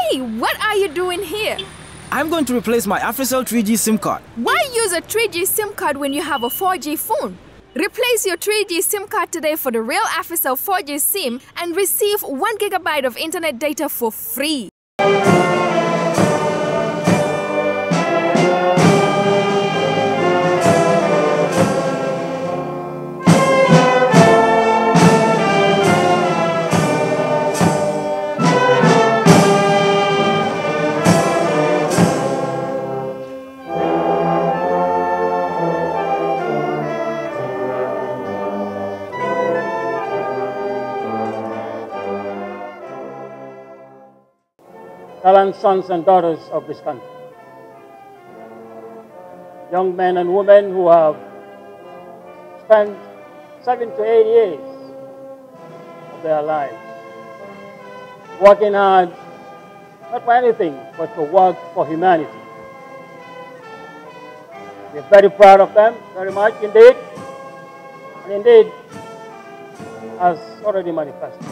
Hey, what are you doing here? I'm going to replace my AfriCell 3G SIM card. Why use a 3G SIM card when you have a 4G phone? Replace your 3G SIM card today for the real AfriCell 4G SIM and receive 1 GB of internet data for free. Gallant sons and daughters of this country, young men and women who have spent 7 to 8 years of their lives working hard, not for anything, but to work for humanity. We're very proud of them, very much indeed, and indeed, as already manifested.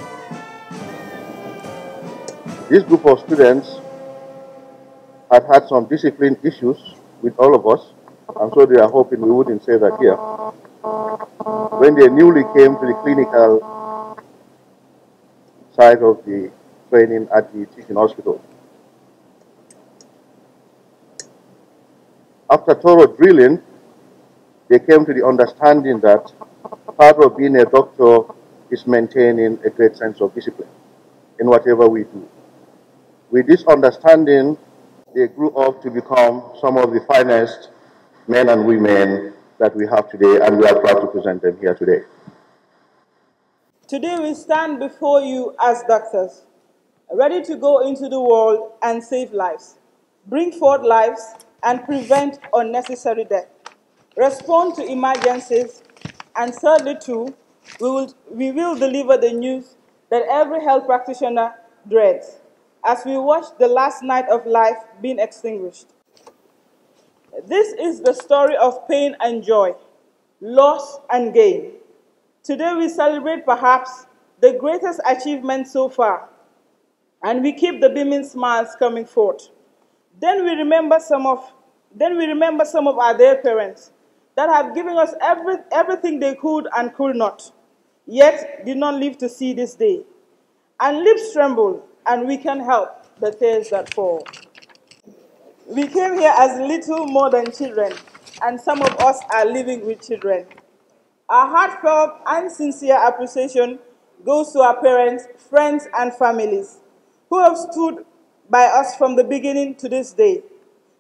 This group of students had some discipline issues with all of us, and so they are hoping we wouldn't say that here. When they newly came to the clinical side of the training at the teaching hospital, after thorough drilling, they came to the understanding that part of being a doctor is maintaining a great sense of discipline in whatever we do. With this understanding, they grew up to become some of the finest men and women that we have today, and we are proud to present them here today. Today we stand before you as doctors, ready to go into the world and save lives, bring forth lives, and prevent unnecessary death, respond to emergencies, and thirdly too, we will deliver the news that every health practitioner dreads, as we watch the last night of life being extinguished. This is the story of pain and joy, loss and gain. Today we celebrate perhaps the greatest achievement so far, and we keep the beaming smiles coming forth. Then we remember some of our dear parents that have given us everything they could and could not, yet did not live to see this day. And lips tremble, and we can help the tears that fall. We came here as little more than children, and some of us are living with children. Our heartfelt and sincere appreciation goes to our parents, friends, and families who have stood by us from the beginning to this day,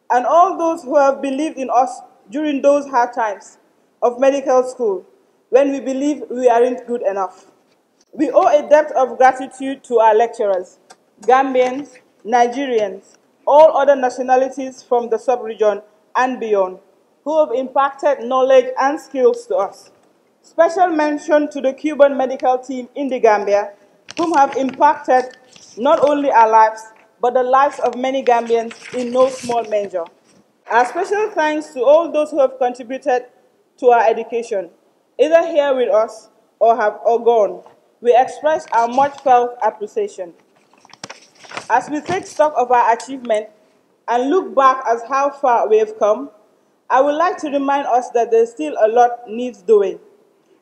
and all those who have believed in us during those hard times of medical school when we believe we aren't good enough. We owe a debt of gratitude to our lecturers, Gambians, Nigerians, all other nationalities from the sub-region and beyond, who have impacted knowledge and skills to us. Special mention to the Cuban medical team in the Gambia, whom have impacted not only our lives, but the lives of many Gambians in no small measure. Our special thanks to all those who have contributed to our education, either here with us or gone. We express our much felt appreciation. As we take stock of our achievement and look back as how far we have come, I would like to remind us that there is still a lot needs doing,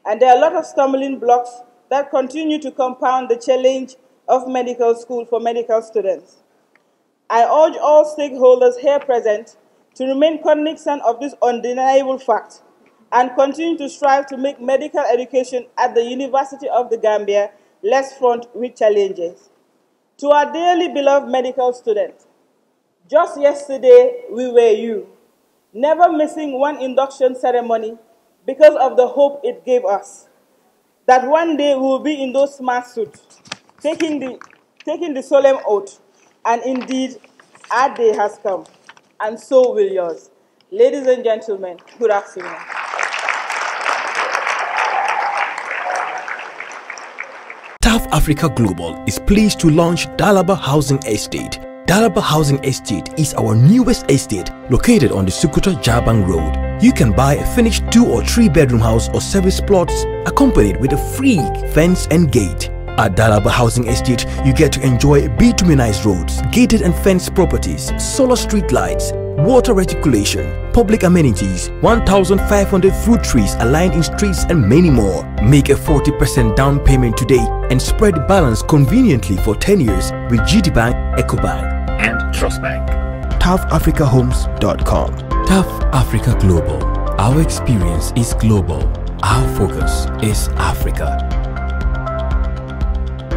and there are a lot of stumbling blocks that continue to compound the challenge of medical school for medical students. I urge all stakeholders here present to remain cognizant of this undeniable fact and continue to strive to make medical education at the University of the Gambia less fraught with challenges. To our dearly beloved medical students, just yesterday we were you, never missing one induction ceremony because of the hope it gave us, that one day we will be in those smart suits, taking the solemn oath, and indeed our day has come, and so will yours. Ladies and gentlemen, good afternoon. TAF Africa Global is pleased to launch Dalaba Housing Estate. Dalaba Housing Estate is our newest estate located on the Sukuta Jabang Road. You can buy a finished 2 or 3 bedroom house or service plots accompanied with a free fence and gate. At Dalaba Housing Estate, you get to enjoy bituminized roads, gated and fenced properties, solar street lights, water reticulation, public amenities, 1,500 fruit trees aligned in streets and many more. Make a 40% down payment today and spread the balance conveniently for 10 years with GT Bank, EcoBank and Trust Bank. TAFAfricaHomes.com. TAF Africa Global. Our experience is global. Our focus is Africa.